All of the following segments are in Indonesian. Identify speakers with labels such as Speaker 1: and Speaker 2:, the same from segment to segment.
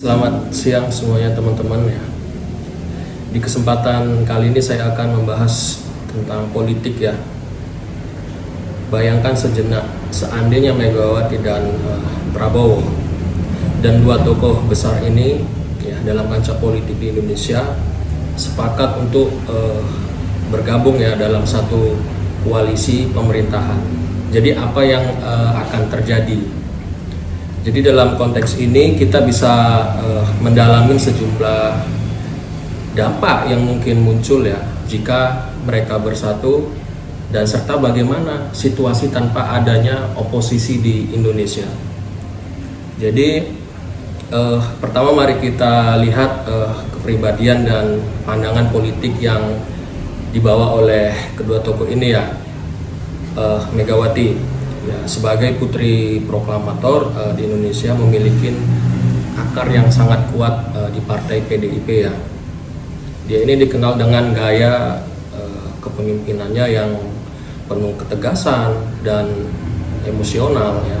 Speaker 1: Selamat siang semuanya teman-teman ya. Di kesempatan kali ini saya akan membahas tentang politik ya. Bayangkan sejenak seandainya Megawati dan Prabowo dan dua tokoh besar ini ya dalam kancah politik di Indonesia sepakat untuk bergabung ya dalam satu koalisi pemerintahan. Jadi apa yang akan terjadi? Jadi dalam konteks ini kita bisa mendalami sejumlah dampak yang mungkin muncul ya jika mereka bersatu dan serta bagaimana situasi tanpa adanya oposisi di Indonesia. Jadi pertama mari kita lihat kepribadian dan pandangan politik yang dibawa oleh kedua tokoh ini ya. Megawati ya, sebagai putri proklamator di Indonesia memiliki akar yang sangat kuat di partai PDIP ya. Dia ini dikenal dengan gaya kepemimpinannya yang penuh ketegasan dan emosional ya.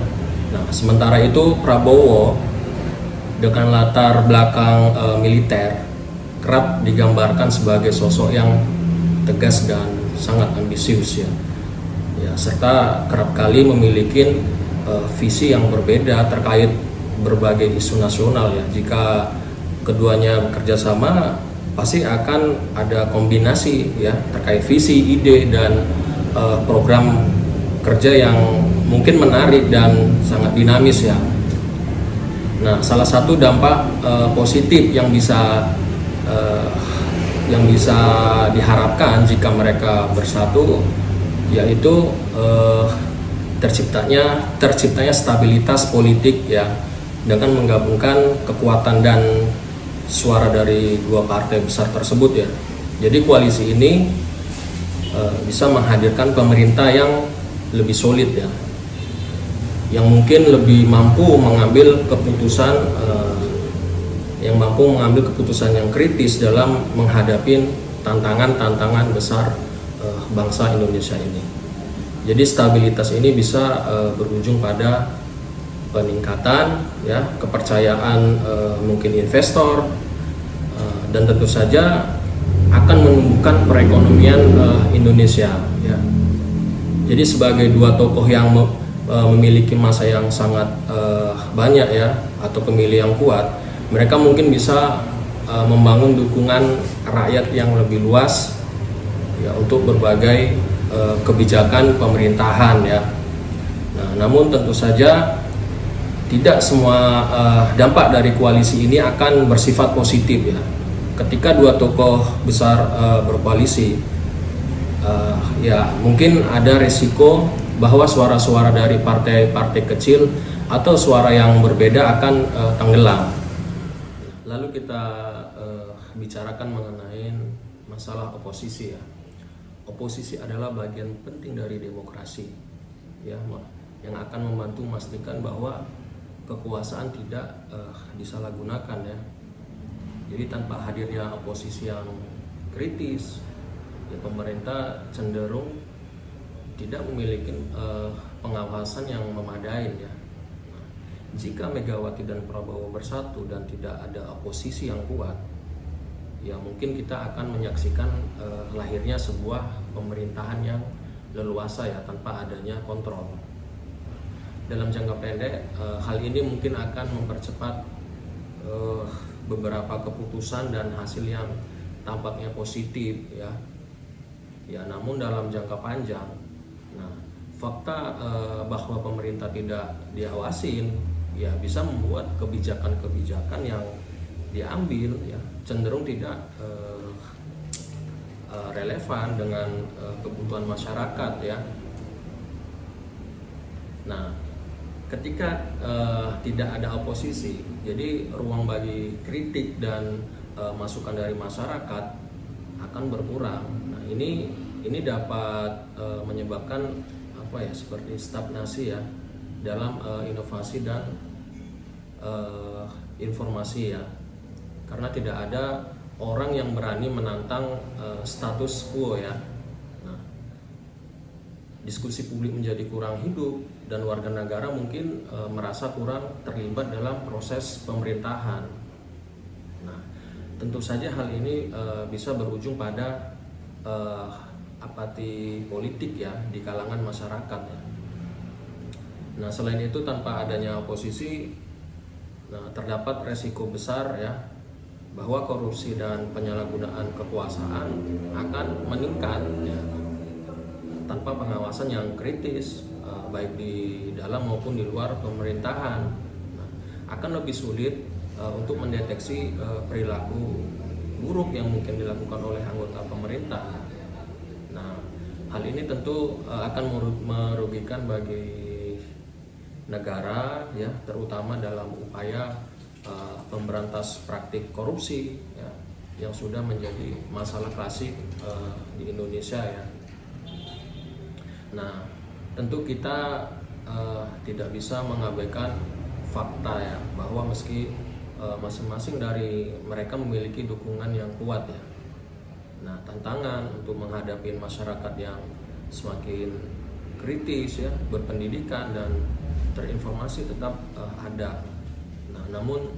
Speaker 1: Nah, sementara itu Prabowo dengan latar belakang militer kerap digambarkan sebagai sosok yang tegas dan sangat ambisius ya. Ya, serta kerap kali memiliki visi yang berbeda terkait berbagai isu nasional ya. Jika keduanya bekerja sama pasti akan ada kombinasi ya terkait visi, ide dan program kerja yang mungkin menarik dan sangat dinamis ya. Nah, salah satu dampak positif yang bisa diharapkan jika mereka bersatu yaitu terciptanya stabilitas politik ya dengan menggabungkan kekuatan dan suara dari dua partai besar tersebut ya. Jadi koalisi ini bisa menghadirkan pemerintah yang lebih solid ya, yang mungkin lebih mampu mengambil keputusan yang kritis dalam menghadapi tantangan besar bangsa Indonesia ini. Jadi stabilitas ini bisa berujung pada peningkatan ya kepercayaan mungkin investor dan tentu saja akan menumbuhkan perekonomian Indonesia ya. Jadi sebagai dua tokoh yang memiliki massa yang sangat banyak ya atau pemilih yang kuat, mereka mungkin bisa membangun dukungan rakyat yang lebih luas ya untuk berbagai kebijakan pemerintahan ya. Nah, namun tentu saja tidak semua dampak dari koalisi ini akan bersifat positif ya. Ketika dua tokoh besar berkoalisi, ya mungkin ada resiko bahwa suara-suara dari partai-partai kecil atau suara yang berbeda akan tenggelam. Lalu kita bicarakan mengenai masalah oposisi ya. Oposisi adalah bagian penting dari demokrasi ya, yang akan membantu memastikan bahwa kekuasaan tidak disalahgunakan ya. Jadi tanpa hadirnya oposisi yang kritis ya, pemerintah cenderung tidak memiliki pengawasan yang memadai ya. Nah, jika Megawati dan Prabowo bersatu dan tidak ada oposisi yang kuat ya, mungkin kita akan menyaksikan lahirnya sebuah pemerintahan yang leluasa ya tanpa adanya kontrol. Dalam jangka pendek hal ini mungkin akan mempercepat beberapa keputusan dan hasil yang tampaknya positif ya. Ya, namun dalam jangka panjang, nah fakta bahwa pemerintah tidak diawasin ya bisa membuat kebijakan-kebijakan yang diambil ya cenderung tidak relevan dengan kebutuhan masyarakat ya. Nah, ketika tidak ada oposisi, jadi ruang bagi kritik dan masukan dari masyarakat akan berkurang. Nah, ini dapat menyebabkan seperti stagnasi ya dalam inovasi dan informasi ya. Karena tidak ada orang yang berani menantang status quo ya. Nah, diskusi publik menjadi kurang hidup dan warga negara mungkin merasa kurang terlibat dalam proses pemerintahan. Nah, tentu saja hal ini bisa berujung pada apati politik ya di kalangan masyarakat ya. Nah, selain itu tanpa adanya oposisi, nah, terdapat resiko besar ya bahwa korupsi dan penyalahgunaan kekuasaan akan meningkat ya, tanpa pengawasan yang kritis baik di dalam maupun di luar pemerintahan. Nah, akan lebih sulit untuk mendeteksi perilaku buruk yang mungkin dilakukan oleh anggota pemerintah. Nah, hal ini tentu akan merugikan bagi negara ya, terutama dalam upaya pemberantas praktik korupsi ya, yang sudah menjadi masalah klasik di Indonesia ya. Nah, tentu kita tidak bisa mengabaikan fakta ya, bahwa meski masing-masing dari mereka memiliki dukungan yang kuat ya. Nah, tantangan untuk menghadapi masyarakat yang semakin kritis ya, berpendidikan dan terinformasi tetap ada. Nah, namun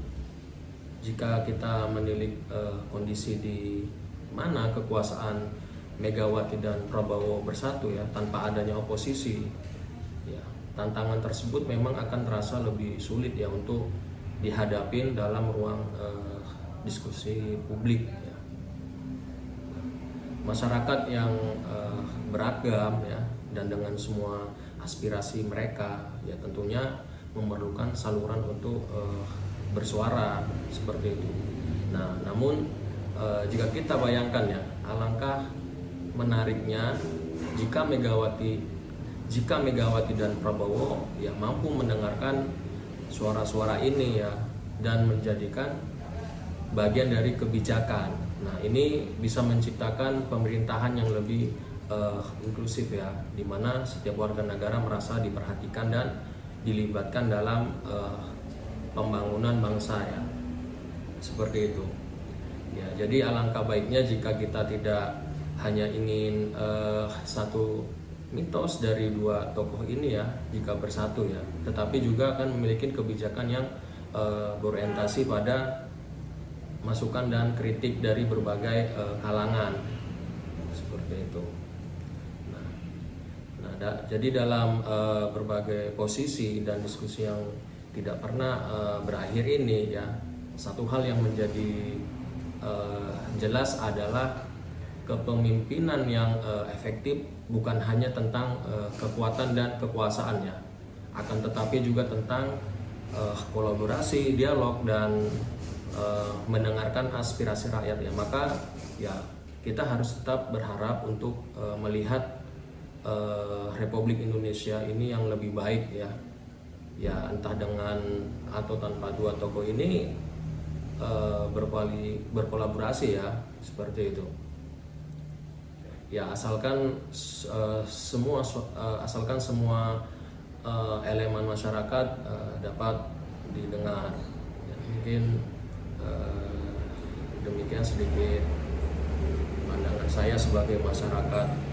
Speaker 1: jika kita menilik kondisi di mana kekuasaan Megawati dan Prabowo bersatu ya, tanpa adanya oposisi ya, tantangan tersebut memang akan terasa lebih sulit ya untuk dihadapin dalam ruang diskusi publik ya. Masyarakat yang beragam ya, dan dengan semua aspirasi mereka ya, tentunya memerlukan saluran untuk bersuara seperti itu. Nah, namun jika kita bayangkan ya, alangkah menariknya jika Megawati dan Prabowo ya mampu mendengarkan suara-suara ini ya, dan menjadikan bagian dari kebijakan. Nah, ini bisa menciptakan pemerintahan yang lebih inklusif ya, di mana setiap warga negara merasa diperhatikan dan dilibatkan dalam pembangunan bangsa ya, seperti itu ya. Jadi alangkah baiknya jika kita tidak hanya ingin satu mitos dari dua tokoh ini ya jika bersatu ya, tetapi juga akan memiliki kebijakan yang berorientasi pada masukan dan kritik dari berbagai kalangan, seperti itu. Jadi dalam berbagai posisi dan diskusi yang tidak pernah berakhir ini ya, satu hal yang menjadi jelas adalah kepemimpinan yang efektif bukan hanya tentang kekuatan dan kekuasaannya, akan tetapi juga tentang kolaborasi, dialog, dan mendengarkan aspirasi rakyat ya. Maka ya kita harus tetap berharap untuk melihat Republik Indonesia ini yang lebih baik ya, entah dengan atau tanpa dua tokoh ini berkolaborasi ya, seperti itu ya, asalkan semua elemen masyarakat dapat didengar ya. Mungkin demikian sedikit pandangan saya sebagai masyarakat